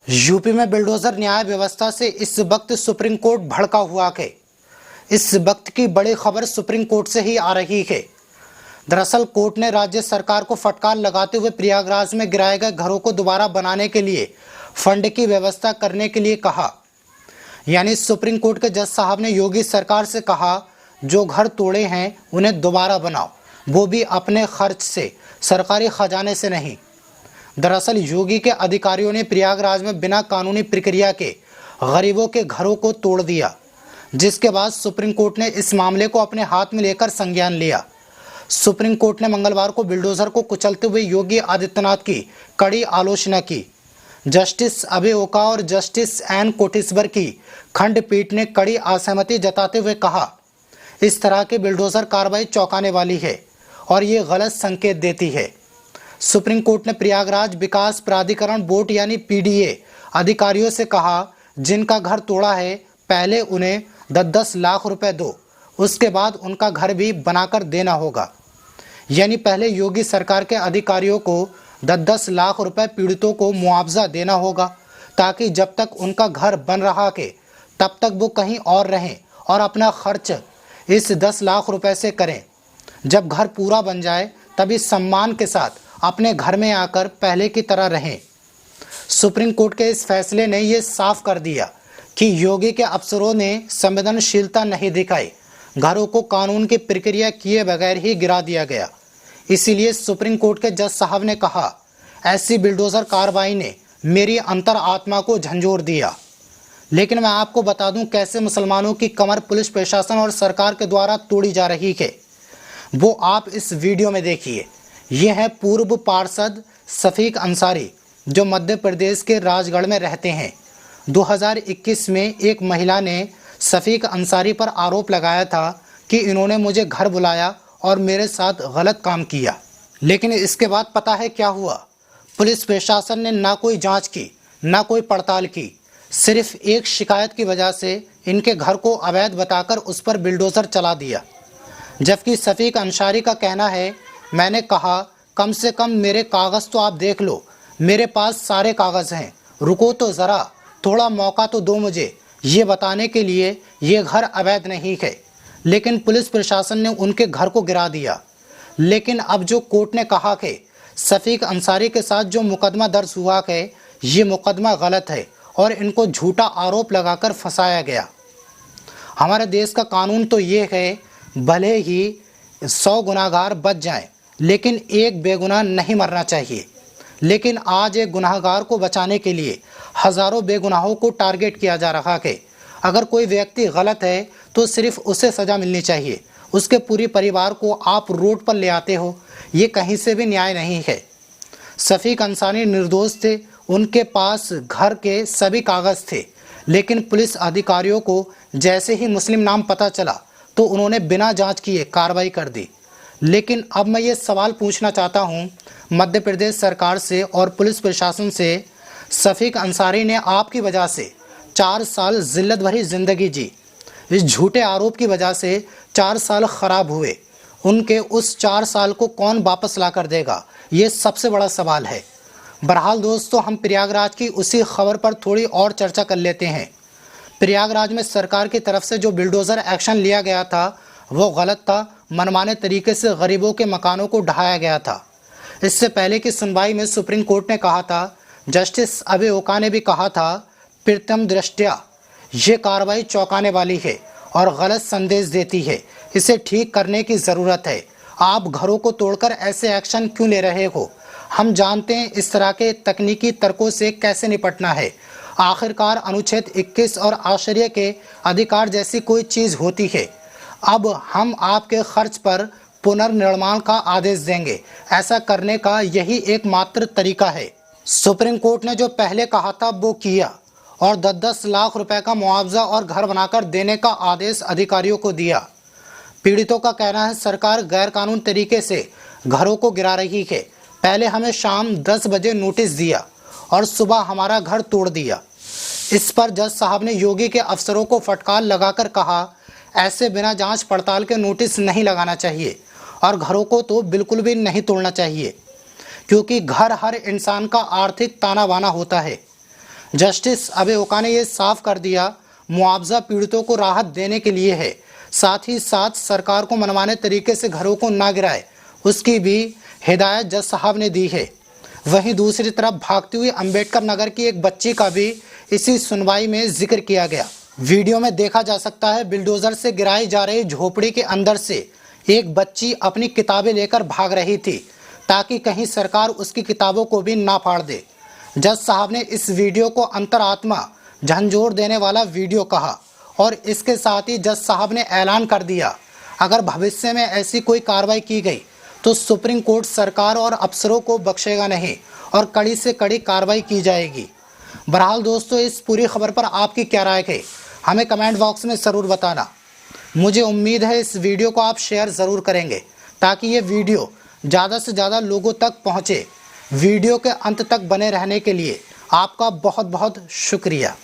UP में bulldozer न्याय व्यवस्था से इस वक्त सुप्रीम कोर्ट भड़का हुआ है। इस वक्त की बड़ी खबर सुप्रीम कोर्ट से ही आ रही है। दरअसल कोर्ट ने राज्य सरकार को फटकार लगाते हुए प्रयागराज में गिराए गए घरों को दोबारा बनाने के लिए फंड की व्यवस्था करने के लिए कहा। यानी सुप्रीम कोर्ट के जज साहब ने योगी सरकार से कहा, जो घर तोड़े हैं उन्हें दोबारा बनाओ, वो भी अपने खर्च से, सरकारी खजाने से नहीं। दरअसल योगी के अधिकारियों ने प्रयागराज में बिना कानूनी प्रक्रिया के गरीबों के घरों को तोड़ दिया, जिसके बाद सुप्रीम कोर्ट ने इस मामले को अपने हाथ में लेकर संज्ञान लिया। सुप्रीम कोर्ट ने मंगलवार को बुलडोजर को कुचलते हुए योगी आदित्यनाथ की कड़ी आलोचना की। जस्टिस अभय ओका और जस्टिस एन कोटेश्वर की खंडपीठ ने कड़ी असहमति जताते हुए कहा, इस तरह की बुलडोजर कार्रवाई चौंकाने वाली है और ये गलत संकेत देती है। सुप्रीम कोर्ट ने प्रयागराज विकास प्राधिकरण बोर्ड यानी पीडीए अधिकारियों से कहा, जिनका घर तोड़ा है पहले उन्हें 10-10 लाख रुपए दो, उसके बाद उनका घर भी बनाकर देना होगा। यानी पहले योगी सरकार के अधिकारियों को 10-10 लाख रुपए पीड़ितों को मुआवजा देना होगा, ताकि जब तक उनका घर बन रहा है तब तक वो कहीं और रहें और अपना खर्च इस 10 लाख रुपए से करें। जब घर पूरा बन जाए तभी सम्मान के साथ अपने घर में आकर पहले की तरह रहें। सुप्रीम कोर्ट के इस फैसले ने यह साफ कर दिया कि योगी के अफसरों ने संवेदनशीलता नहीं दिखाई, घरों को कानून की प्रक्रिया किए बगैर ही गिरा दिया गया। इसीलिए सुप्रीम कोर्ट के जज साहब ने कहा, ऐसी बुलडोजर कार्रवाई ने मेरी अंतर आत्मा को झंझोर दिया। लेकिन मैं आपको बता दूं कैसे मुसलमानों की कमर पुलिस प्रशासन और सरकार के द्वारा तोड़ी जा रही है, वो आप इस वीडियो में देखिए। ये है पूर्व पार्षद शफीक अंसारी, जो मध्य प्रदेश के राजगढ़ में रहते हैं। 2021 में एक महिला ने शफीक अंसारी पर आरोप लगाया था कि इन्होंने मुझे घर बुलाया और मेरे साथ गलत काम किया। लेकिन इसके बाद पता है क्या हुआ? पुलिस प्रशासन ने ना कोई जांच की, ना कोई पड़ताल की। सिर्फ एक शिकायत की वजह से इनके घर को अवैध बताकर उस पर बुलडोजर चला दिया। जबकि शफीक अंसारी का कहना है, मैंने कहा कम से कम मेरे कागज़ तो आप देख लो, मेरे पास सारे कागज़ हैं, रुको तो ज़रा, थोड़ा मौका तो दो मुझे ये बताने के लिए ये घर अवैध नहीं है। लेकिन पुलिस प्रशासन ने उनके घर को गिरा दिया। लेकिन अब जो कोर्ट ने कहा कि शफीक अंसारी के साथ जो मुकदमा दर्ज हुआ है ये मुकदमा गलत है और इनको झूठा आरोप लगाकर फंसाया गया। हमारे देश का कानून तो ये है, भले ही 100 गुनाहगार बच जाएं, लेकिन एक बेगुनाह नहीं मरना चाहिए। लेकिन आज एक गुनाहगार को बचाने के लिए हज़ारों बेगुनाहों को टारगेट किया जा रहा है। अगर कोई व्यक्ति गलत है तो सिर्फ उसे सज़ा मिलनी चाहिए, उसके पूरे परिवार को आप रोड पर ले आते हो, ये कहीं से भी न्याय नहीं है। शफीक अंसारी निर्दोष थे, उनके पास घर के सभी कागज़ थे, लेकिन पुलिस अधिकारियों को जैसे ही मुस्लिम नाम पता चला तो उन्होंने बिना जांच किए कार्रवाई कर दी। लेकिन अब मैं ये सवाल पूछना चाहता हूँ मध्य प्रदेश सरकार से और पुलिस प्रशासन से, शफीक अंसारी ने आपकी वजह से 4 साल जिल्लत भरी ज़िंदगी जी, इस झूठे आरोप की वजह से 4 साल ख़राब हुए, उनके उस 4 साल को कौन वापस ला कर देगा, ये सबसे बड़ा सवाल है। बहरहाल दोस्तों, हम प्रयागराज की उसी खबर पर थोड़ी और चर्चा कर लेते हैं। प्रयागराज में सरकार की तरफ से जो बुलडोज़र एक्शन लिया गया था वो गलत था। मनमाने तरीके से गरीबों के मकानों को ढहाया गया था। इससे पहले की सुनवाई में सुप्रीम कोर्ट ने कहा था, जस्टिस अभय ओका ने भी कहा था, प्रथम दृष्टया ये कार्रवाई चौंकाने वाली है और गलत संदेश देती है, इसे ठीक करने की ज़रूरत है। आप घरों को तोड़कर ऐसे एक्शन क्यों ले रहे हो? हम जानते हैं इस तरह के तकनीकी तर्कों से कैसे निपटना है। आखिरकार अनुच्छेद 21 और आश्रय के अधिकार जैसी कोई चीज़ होती है। अब हम आपके खर्च पर पुनर्निर्माण का आदेश देंगे। ऐसा करने का यही एकमात्र तरीका है। सुप्रीम कोर्ट ने जो पहले कहा था वो किया और 10-10 लाख रुपए का मुआवजा और घर बनाकर देने का आदेश अधिकारियों को दिया। पीड़ितों का कहना है, सरकार गैरकानूनी तरीके से घरों को गिरा रही है। पहले हमें शाम 10 बजे नोटिस दिया और सुबह हमारा घर तोड़ दिया। इस पर जज साहब ने योगी के अफसरों को फटकार लगाकर कहा, ऐसे बिना जांच पड़ताल के नोटिस नहीं लगाना चाहिए और घरों को तो बिल्कुल भी नहीं तोड़ना चाहिए, क्योंकि घर हर इंसान का आर्थिक ताना बाना होता है। जस्टिस अभय ओका ने ये साफ कर दिया, मुआवजा पीड़ितों को राहत देने के लिए है, साथ ही साथ सरकार को मनमाने तरीके से घरों को ना गिराए, उसकी भी हिदायत जज साहब ने दी है। वहीं दूसरी तरफ भागती हुई अंबेडकर नगर की एक बच्ची का भी इसी सुनवाई में जिक्र किया गया। वीडियो में देखा जा सकता है बिल्डोजर से गिराई जा रही झोपड़ी के अंदर से एक बच्ची अपनी किताबें लेकर भाग रही थी ताकि कहीं सरकार उसकी किताबों को भी ना फाड़ दे। जज साहब ने इस वीडियो को अंतरात्मा झंझोर देने वाला वीडियो कहा और इसके साथ ही जज साहब ने ऐलान कर दिया, अगर भविष्य में ऐसी कोई कार्रवाई की गई तो सुप्रीम कोर्ट सरकार और अफसरों को बख्शेगा नहीं और कड़ी से कड़ी कार्रवाई की जाएगी। बहरहाल दोस्तों, इस पूरी खबर पर आपकी क्या राय है, हमें कमेंट बॉक्स में ज़रूर बताना। मुझे उम्मीद है इस वीडियो को आप शेयर ज़रूर करेंगे ताकि ये वीडियो ज़्यादा से ज़्यादा लोगों तक पहुँचे। वीडियो के अंत तक बने रहने के लिए आपका बहुत बहुत शुक्रिया।